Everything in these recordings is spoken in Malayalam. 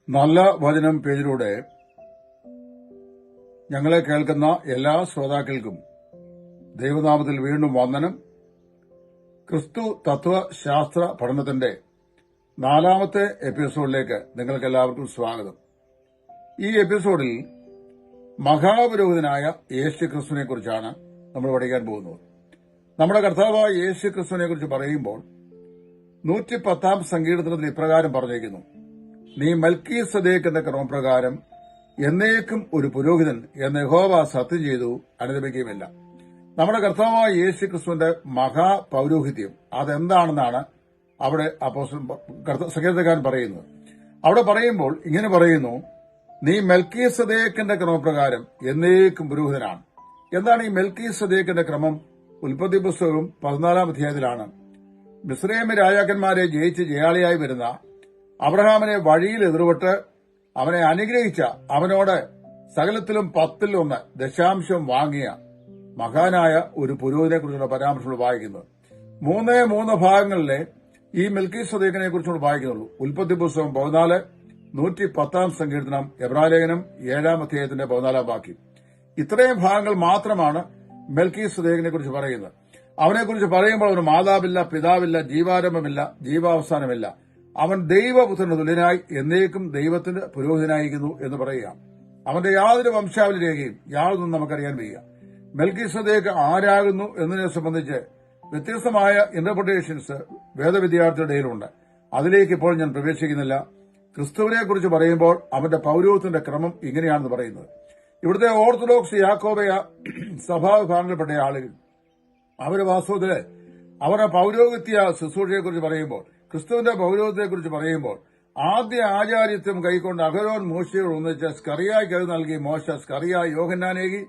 നല്ല വചനം പേജിലൂടെ ഞങ്ങളെ കേൾക്കുന്ന എല്ലാ ശ്രോതാക്കൾക്കും ദൈവനാമത്തിൽ വീണ്ടും വന്ദനം. ക്രിസ്തു തത്വശാസ്ത്ര പഠനത്തിന്റെ 4ാമത്തെ എപ്പിസോഡിലേക്ക് നിങ്ങൾക്ക് എല്ലാവർക്കും സ്വാഗതം. ഈ എപ്പിസോഡിൽ മഹാപുരോഹിതനായ യേശു ക്രിസ്തുവിനെ കുറിച്ചാണ് നമ്മൾ പഠിക്കാൻ പോകുന്നത്. നമ്മുടെ കർത്താവായ യേശു ക്രിസ്തുവിനെ കുറിച്ച് പറയുമ്പോൾ 110-ാം സങ്കീർത്തനത്തിൽ ഇപ്രകാരം പറഞ്ഞിരിക്കുന്നു: നീ മൽക്കീസദേക്ക് എന്ന ക്രമപ്രകാരം എന്നേക്കും ഒരു പുരോഹിതൻ എന്ന് യഹോവ സത്യം ചെയ്തു, അനുദപിക്കുകയുമില്ല. നമ്മുടെ കർത്താവായ യേശു ക്രിസ്തുവിന്റെ മഹാപൌരോഹിത്യം അതെന്താണെന്നാണ് അവിടെ സങ്കീർത്തനക്കാരൻ പറയുന്നത്. അവിടെ പറയുമ്പോൾ ഇങ്ങനെ പറയുന്നു: നീ മെൽക്കീസദേക്കിന്റെ ക്രമപ്രകാരം എന്നേക്കും പുരോഹിതനാണ്. എന്താണ് ഈ മെൽക്കീസദേക്കിന്റെ ക്രമം? ഉൽപ്പത്തി പുസ്തകം 14-ാം അധ്യായത്തിലാണ് മിസ്രയീം രാജാക്കന്മാരെ ജയിച്ച് ജയാളിയായി വരുന്ന അബ്രഹാമിനെ വഴിയിൽ എതിർവിട്ട് അവനെ അനുഗ്രഹിച്ച, അവനോട് സകലത്തിലും 10-1 ദശാംശം വാങ്ങിയ മഹാനായ ഒരു പുരോഹിതനെ കുറിച്ചുള്ള പരാമർശങ്ങൾ വായിക്കുന്നത്. 3 ഭാഗങ്ങളിലെ ഈ മെൽക്കീസദേക്കിനെ കുറിച്ചുള്ള വായിക്കുന്നുള്ളൂ. ഉൽപ്പത്തി പുസ്തകം 14, 110-ാം സങ്കീർത്തനം, എബ്രായലേഖനം 7-ാം അധ്യായത്തിന്റെ 14-ാം വാക്യം. ഇത്രയും ഭാഗങ്ങൾ മാത്രമാണ് മെൽക്കീസദേക്കിനെ കുറിച്ച് പറയുന്നത്. അവനെക്കുറിച്ച് പറയുമ്പോൾ അവന് മാതാവില്ല, പിതാവില്ല, ജീവാരംഭമില്ല, ജീവാവസാനമില്ല. അവൻ ദൈവപുത്രന് തുല്യനായി എന്നേക്കും ദൈവത്തിന്റെ പുരോഹിതനായിരിക്കുന്നു എന്ന് പറയുക. അവന്റെ യാതൊരു വംശാവലി രേഖയും യാതൊന്നും നമുക്കറിയാൻ വയ്യ. മെൽക്കീസദേക്ക് ആരാകുന്നു എന്നതിനെ സംബന്ധിച്ച് വ്യത്യസ്തമായ ഇന്റർപ്രിട്ടേഷൻസ് വേദവിദ്യാർത്ഥികളുടെ ഇടയിലുണ്ട്. അതിലേക്ക് ഇപ്പോൾ ഞാൻ പ്രവേശിക്കുന്നില്ല. ക്രിസ്തുവിനെ കുറിച്ച് പറയുമ്പോൾ അവന്റെ പൌരോഹിത്യത്തിന്റെ ക്രമം ഇങ്ങനെയാണെന്ന് പറയുന്നത്. ഇവിടുത്തെ ഓർത്തഡോക്സ് യാക്കോബയ സഭാവിഭാഗങ്ങളിൽപ്പെട്ട ആളുകൾ അവരുടെ വാസ്തവത്തില് അവരുടെ പൌരോഹിത്യ ശുശ്രൂഷയെക്കുറിച്ച് പറയുമ്പോൾ, ക്രിസ്തുവിന്റെ പൌരോഹിത്യത്തെക്കുറിച്ച് പറയുമ്പോൾ, ആദ്യ ആചാര്യത്വം കൈക്കൊണ്ട് അഹരോൻ മോശയോട് ഒന്നിച്ച് സ്കറിയായ്ക്ക് അത് നൽകി. മോശ സ്കറിയ യോഹന്നാനേകി,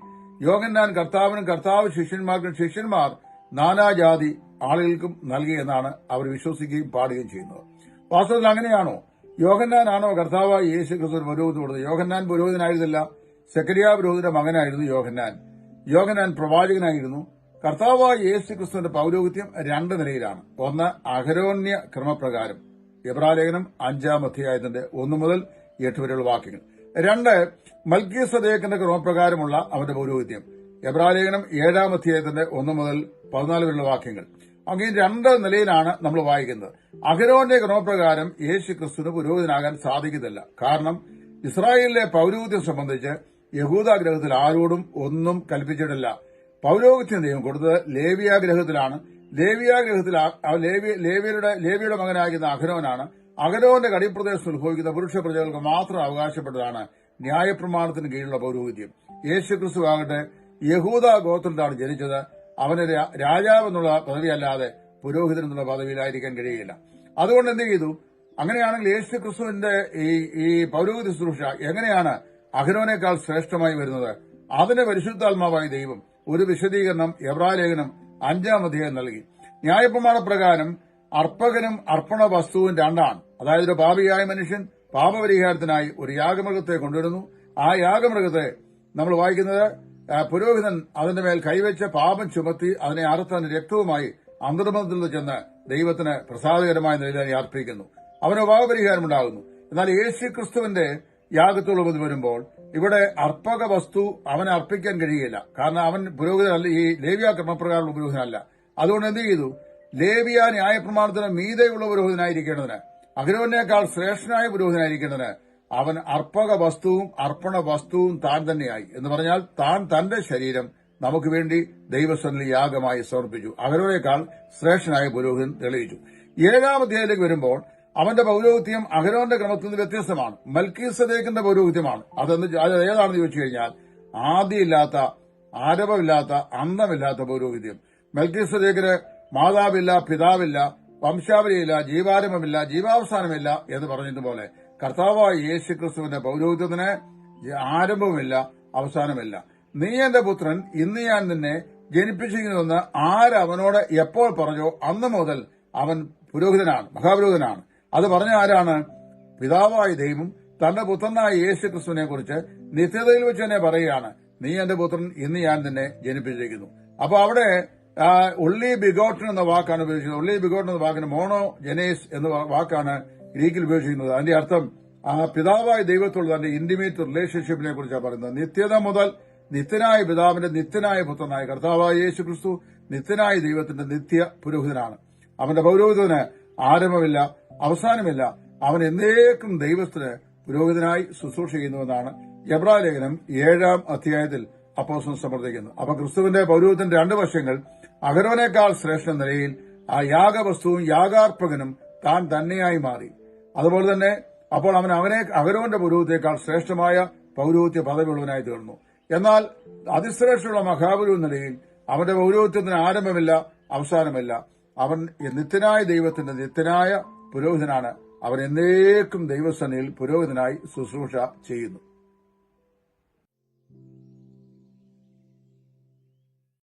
യോഹന്നാൻ കർത്താവിനും കർത്താവ് ശിഷ്യന്മാർക്കും ശിഷ്യന്മാർ നാനാജാതി ആളുകൾക്കും നൽകി എന്നാണ് അവർ വിശ്വസിക്കുകയും പാടുകയും ചെയ്യുന്നത്. വാസ്തവത്തിൽ അങ്ങനെയാണോ? യോഹന്നാനാണോ കർത്താവായ യേശു ക്രിസ്തു പുരോഹിതം കൊടുത്തത്? യോഹന്നാൻ പുരോഹിതനായിരുന്നില്ല. സെക്കരിയ പുരോഹിതന്റെ മകനായിരുന്നു യോഹന്നാൻ. യോഹന്നാൻ പ്രവാചകനായിരുന്നു. കർത്താവായ യേശു ക്രിസ്തുവിന്റെ പൌരോഹിത്യം 2 നിലയിലാണ്. ഒന്ന്, അഹരോന്യ ക്രമപ്രകാരം, എബ്രായലേഖനം 5-ാം അധ്യായത്തിന്റെ 1 മുതൽ 8 വരെയുള്ള വാക്യങ്ങൾ. 2, മൽക്കീസദേക്കിന്റെ ക്രമപ്രകാരമുള്ള അവന്റെ പൌരോഹിത്യം, എബ്രായലേഖനം 7-ാം അധ്യായത്തിന്റെ 1 മുതൽ 14 വരെയുള്ള വാക്യങ്ങൾ. അങ്ങനെ 2 നിലയിലാണ് നമ്മൾ വായിക്കുന്നത്. അഹരോന്റെ ക്രമപ്രകാരം യേശു ക്രിസ്തുവിന് പുരോഹിതനാകാൻ സാധിക്കത്തില്ല. കാരണം ഇസ്രായേലിലെ പൌരോഹിത്യം സംബന്ധിച്ച് യഹൂദാഗ്രഹത്തിൽ ആരോടും ഒന്നും കൽപ്പിച്ചിട്ടില്ല. പൌരോഹിത്യം ദൈവം കൊടുത്തത് ലേവിയാഗ്രഹത്തിലാണ്. ലേവിയുടെ മകനാകുന്ന അഹരോനാണ്. അഹരോന്റെ കടിപ്രദേശത്ത് ഉത്ഭവിക്കുന്ന പുരുഷ പ്രജകൾക്ക് മാത്രം അവകാശപ്പെട്ടതാണ് ന്യായപ്രമാണത്തിന് കീഴിലുള്ള പൌരോഹിത്യം. യേശു ക്രിസ്തു ആകട്ടെ യഹൂദ ഗോത്രത്തിലാണ് ജനിച്ചത്. അവന് രാജാവ് എന്നുള്ള പദവിയല്ലാതെ പുരോഹിതൻ എന്നുള്ള പദവിയിലായിരിക്കാൻ കഴിയില്ല. അതുകൊണ്ട് എന്ത് ചെയ്തു? അങ്ങനെയാണെങ്കിൽ യേശു ക്രിസ്തുവിന്റെ ഈ പൌരോഹിത്യ ശുശ്രൂഷ എങ്ങനെയാണ് അഹരോനേക്കാൾ ശ്രേഷ്ഠമായി വരുന്നത്? അതിന് പരിശുദ്ധാത്മാവായ ദൈവം ഒരു വിശദീകരണം എബ്രായലേഖനം 5-ാം അധ്യായം നൽകി. ന്യായപ്രമാണപ്രകാരം അർപ്പകനും അർപ്പണ വസ്തുവും 2ആണ്. അതായത് ഒരു പാപിയായ മനുഷ്യൻ പാപപരിഹാരത്തിനായി ഒരു യാഗമൃഗത്തെ കൊണ്ടുവരുന്നു. ആ യാഗമൃഗത്തെ നമ്മൾ വായിക്കുന്നത് പുരോഹിതൻ അതിന്റെ മേൽ കൈവച്ച് പാപം ചുമത്തി അതിനെ അറുത്ത രക്തവുമായി അന്തർമത്തിൽ ചെന്ന് ദൈവത്തിന് പ്രസാദകരമായ നിലയിൽ അർപ്പിക്കുന്നു. അവന് പാപപരിഹാരമുണ്ടാകുന്നു. എന്നാൽ യേശു ക്രിസ്തുവിന്റെ യാഗത്തോളം വരുമ്പോൾ ഇവിടെ അർപ്പക വസ്തു അവനെ അർപ്പിക്കാൻ കഴിയില്ല. കാരണം അവൻ പുരോഹിതനല്ല, ഈ ലേവ്യ ക്രമപ്രകാരമുള്ള പുരോഹിതനല്ല. അതുകൊണ്ട് എന്ത് ചെയ്തു? ലേവ്യ ന്യായപ്രമാണത്തിന് മീതെയുള്ള പുരോഹിതനായിരിക്കേണ്ടതിന്, അഹരോനേക്കാൾ ശ്രേഷ്ഠനായ പുരോഹിതനായിരിക്കേണ്ടതിന് അവൻ അർപ്പക വസ്തുവും അർപ്പണ വസ്തുവും താൻ തന്നെയായി. എന്ന് പറഞ്ഞാൽ താൻ തന്റെ ശരീരം നമുക്ക് വേണ്ടി ദൈവസന്നിധിയിൽ യാഗമായി സമർപ്പിച്ചു. അഹരോനേക്കാൾ ശ്രേഷ്ഠനായ പുരോഹിതൻ തെളിയിച്ചു. 7-ാം അധ്യായത്തിലേക്ക് വരുമ്പോൾ അവന്റെ പൌരോഹിത്യം അഹരോന്റെ ക്രമത്തിൽ നിന്ന് വ്യത്യസ്തമാണ്. മൽക്കീസദേക്കിന്റെ പൌരോഹിത്യമാണ്. അത് ഏതാണെന്ന് ചോദിച്ചു കഴിഞ്ഞാൽ ആദിയില്ലാത്ത, ആരവമില്ലാത്ത, അന്തമില്ലാത്ത പൌരോഹിത്യം. മൽക്കീസദേക്കിന് മാതാവില്ല, പിതാവില്ല, വംശാവലിയില്ല, ജീവാരംഭമില്ല, ജീവാവസാനമില്ല എന്ന് പറഞ്ഞതുപോലെ കർത്താവായ യേശു ക്രിസ്തുവിന്റെ പൌരോഹിത്യത്തിന് ആരംഭവുമില്ല, അവസാനമില്ല. നീ എന്റെ പുത്രൻ, ഇന്ന് ഞാൻ നിന്നെ ജനിപ്പിച്ചിരിക്കുന്നുവെന്ന് ആരവനോട് എപ്പോൾ പറഞ്ഞോ അന്ന് മുതൽ അവൻ പുരോഹിതനാണ്, മഹാപുരോഹിതനാണ്. അത് പറഞ്ഞ ആരാണ്? പിതാവായ ദൈവം തന്റെ പുത്രനായ യേശു ക്രിസ്തുവിനെ കുറിച്ച് നിത്യതയിൽ വെച്ച് തന്നെ പറയുകയാണ്: നീ എന്റെ പുത്രൻ, ഇന്ന് ഞാൻ നിന്നെ ജനിപ്പിച്ചിരിക്കുന്നു. അപ്പൊ അവിടെ ഒള്ളി ബിഗോട്ടൻ എന്ന വാക്കാണ് ഉപയോഗിച്ചത്. ഒള്ളി ബിഗോട്ടൻ എന്ന വാക്കിന് മോണോ ജനേസ് എന്ന വാക്കാണ് ഗ്രീക്കിൽ ഉപയോഗിച്ചിരിക്കുന്നത്. അതിന്റെ അർത്ഥം ആ പിതാവായ ദൈവത്തോട് തന്റെ ഇന്റിമേറ്റ് റിലേഷൻഷിപ്പിനെ കുറിച്ചാണ് പറയുന്നത്. നിത്യത മുതൽ നിത്യനായ പിതാവിന്റെ നിത്യനായ പുത്രനായ കർത്താവായ യേശു ക്രിസ്തു നിത്യനായ ദൈവത്തിന്റെ നിത്യ പുരോഹിതനാണ്. അവന്റെ പൗരോഹിതന് ആരംഭമില്ല, അവസാനമില്ല. അവൻ എന്നേക്കും ദൈവത്തിന് പുരോഹിതനായി ശുശ്രൂഷ ചെയ്യുന്നുവെന്നാണ് എബ്രായ ലേഖനം 7-ാം അധ്യായത്തിൽ അപ്പോസ്തലൻ സമർത്ഥിക്കുന്നത്. അപ്പൊ ക്രിസ്തുവിന്റെ പൗരോഹിതന്റെ രണ്ട് വശങ്ങൾ, അഹരോനേക്കാൾ ശ്രേഷ്ഠ നിലയിൽ ആ യാഗവസ്തുവും യാഗാർപ്പകനും താൻ തന്നെയായി മാറി. അതുപോലെ തന്നെ അപ്പോൾ അവൻ അഹരോന്റെ പൗരോഹിത്യത്തെക്കാൾ ശ്രേഷ്ഠമായ പൗരോഹിത്യ പദവിയുള്ളവനായി തീർന്നു. എന്നാൽ അതിശ്രേഷ്ഠമുള്ള മഹാപുരോഹിത നിലയിൽ അവന്റെ പൗരോഹിത്യത്തിന് ആരംഭമില്ല, അവസാനമില്ല. അവൻ നിത്യനായ ദൈവത്തിന്റെ നിത്യനായ പുരോഹിതനാണ്. അവൻ എന്നേക്കും ദൈവസന്നിധിയിൽ പുരോഹിതനായി ശുശ്രൂഷ ചെയ്യുന്നു.